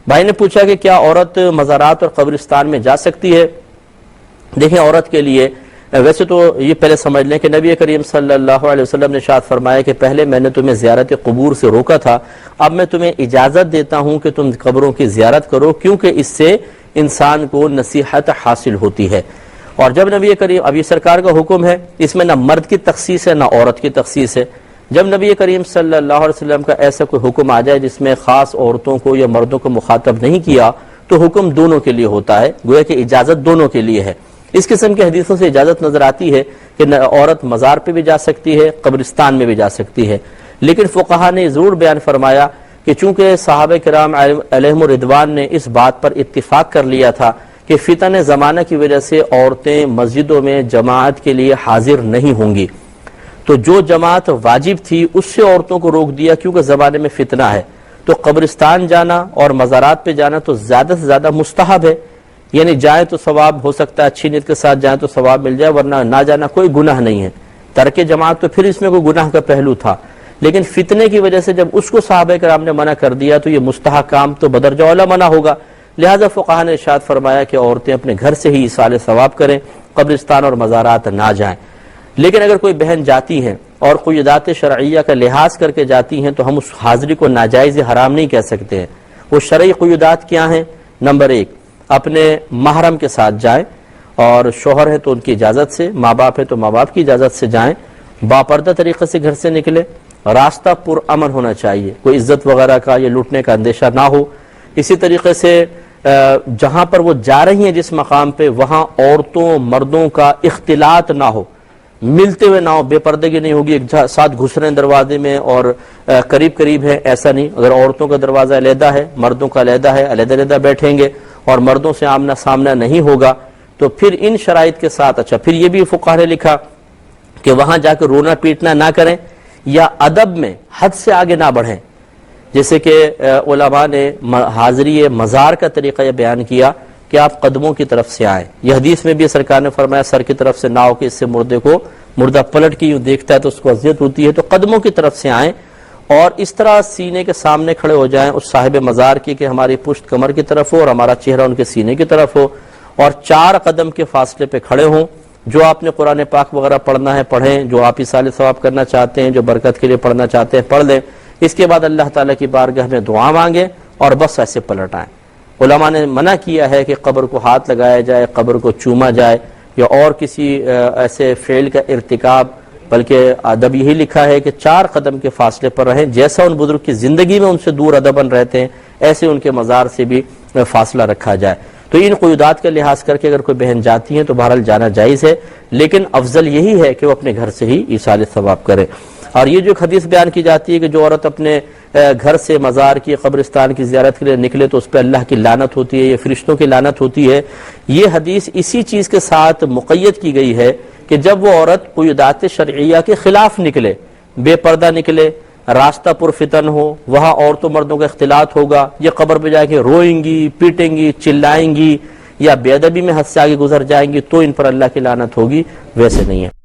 بھائی نے پوچھا کہ کیا عورت مزارات اور قبرستان میں جا سکتی ہے؟ دیکھیں، عورت کے لیے ویسے تو یہ پہلے سمجھ لیں کہ نبی کریم صلی اللہ علیہ وسلم نے ارشاد فرمایا کہ پہلے میں نے تمہیں زیارت قبور سے روکا تھا، اب میں تمہیں اجازت دیتا ہوں کہ تم قبروں کی زیارت کرو، کیونکہ اس سے انسان کو نصیحت حاصل ہوتی ہے۔ اور جب نبی کریم، اب یہ سرکار کا حکم ہے، اس میں نہ مرد کی تخصیص ہے نہ عورت کی تخصیص ہے۔ جب نبی کریم صلی اللہ علیہ وسلم کا ایسا کوئی حکم آ جائے جس میں خاص عورتوں کو یا مردوں کو مخاطب نہیں کیا، تو حکم دونوں کے لیے ہوتا ہے، گویا کہ اجازت دونوں کے لیے ہے۔ اس قسم کی حدیثوں سے اجازت نظر آتی ہے کہ عورت مزار پہ بھی جا سکتی ہے، قبرستان میں بھی جا سکتی ہے، لیکن فقہا نے ضرور بیان فرمایا کہ چونکہ صحابہ کرام علیہم الرضوان نے اس بات پر اتفاق کر لیا تھا کہ فتن زمانہ کی وجہ سے عورتیں مسجدوں میں جماعت کے لیے حاضر نہیں ہوں گی، تو جو جماعت واجب تھی اس سے عورتوں کو روک دیا، کیونکہ زمانے میں فتنہ ہے۔ تو قبرستان جانا اور مزارات پہ جانا تو زیادہ سے زیادہ مستحب ہے، یعنی جائیں تو ثواب ہو سکتا ہے، اچھی نیت کے ساتھ جائیں تو ثواب مل جائے، ورنہ نہ جانا کوئی گناہ نہیں ہے۔ ترک جماعت تو پھر اس میں کوئی گناہ کا پہلو تھا، لیکن فتنے کی وجہ سے جب اس کو صحابہ کرام نے منع کر دیا تو یہ مستحب کام تو بدرجہ اولیٰ منع ہوگا، لہذا فقہا نے ارشاد فرمایا کہ عورتیں اپنے گھر سے ہی ایصال ثواب کریں، قبرستان اور مزارات نہ جائیں۔ لیکن اگر کوئی بہن جاتی ہیں اور قیودات شرعیہ کا لحاظ کر کے جاتی ہیں تو ہم اس حاضری کو ناجائز حرام نہیں کہہ سکتے ہیں۔ وہ شرعی قیودات کیا ہیں؟ نمبر 1، اپنے محرم کے ساتھ جائیں، اور شوہر ہے تو ان کی اجازت سے، ماں باپ ہے تو ماں باپ کی اجازت سے جائیں، باپردہ طریقے سے گھر سے نکلے، راستہ پرامن ہونا چاہیے، کوئی عزت وغیرہ کا یا لوٹنے کا اندیشہ نہ ہو۔ اسی طریقے سے جہاں پر وہ جا رہی ہیں جس مقام پہ، وہاں عورتوں مردوں کا اختلاط نہ ہو، ملتے ہوئے نہ ہو، بے پردگی نہیں ہوگی، ایک ساتھ گھس رہے ہیں دروازے میں اور قریب قریب ہے، ایسا نہیں۔ اگر عورتوں کا دروازہ علیحدہ ہے، مردوں کا علیحدہ ہے، علیحدہ علیحدہ بیٹھیں گے اور مردوں سے آمنا سامنا نہیں ہوگا، تو پھر ان شرائط کے ساتھ اچھا پھر یہ بھی فقہا نے لکھا کہ وہاں جا کے رونا پیٹنا نہ کریں یا ادب میں حد سے آگے نہ بڑھیں، جیسے کہ علماء نے حاضری مزار کا طریقہ یہ بیان کیا کہ آپ قدموں کی طرف سے آئیں۔ یہ حدیث میں بھی سرکار نے فرمایا سر کی طرف سے نہ ہو کہ اس سے مردہ پلٹ کے یوں دیکھتا ہے تو اس کو اذیت ہوتی ہے، تو قدموں کی طرف سے آئیں اور اس طرح سینے کے سامنے کھڑے ہو جائیں اس صاحب مزار کی کہ ہماری پشت کمر کی طرف ہو اور ہمارا چہرہ ان کے سینے کی طرف ہو، اور 4 قدم کے فاصلے پہ کھڑے ہوں۔ جو آپ نے قرآن پاک وغیرہ پڑھنا ہے پڑھیں، جو آپ ایصال ثواب کرنا چاہتے ہیں، جو برکت کے لیے پڑھنا چاہتے ہیں پڑھ لیں، اس کے بعد اللہ تعالیٰ کی بارگاہ میں دعا مانگیں اور بس ایسے پلٹ آئیں۔ علماء نے منع کیا ہے کہ قبر کو ہاتھ لگایا جائے، قبر کو چوما جائے یا اور کسی ایسے فعل کا ارتکاب، بلکہ ادب یہی لکھا ہے کہ 4 قدم کے فاصلے پر رہیں، جیسا ان بزرگ کی زندگی میں ان سے دور ادباً رہتے ہیں ایسے ان کے مزار سے بھی فاصلہ رکھا جائے۔ تو ان قیودات کا لحاظ کر کے اگر کوئی بہن جاتی ہیں تو بہرحال جانا جائز ہے، لیکن افضل یہی ہے کہ وہ اپنے گھر سے ہی ایصال ثواب کرے۔ اور یہ جو حدیث بیان کی جاتی ہے کہ جو عورت اپنے گھر سے مزار کی قبرستان کی زیارت کے لیے نکلے تو اس پہ اللہ کی لعنت ہوتی ہے، یہ فرشتوں کی لعنت ہوتی ہے، یہ حدیث اسی چیز کے ساتھ مقید کی گئی ہے کہ جب وہ عورت قیودات شرعیہ کے خلاف نکلے، بے پردہ نکلے، راستہ پرفتن ہو، وہاں عورتوں مردوں کا اختلاط ہوگا، یہ قبر پہ جا کے روئیں گی، پیٹیں گی، چلائیں گی یا بے ادبی میں حد سے آگے گزر جائیں گی تو ان پر اللہ کی لعنت ہوگی، ویسے نہیں ہے۔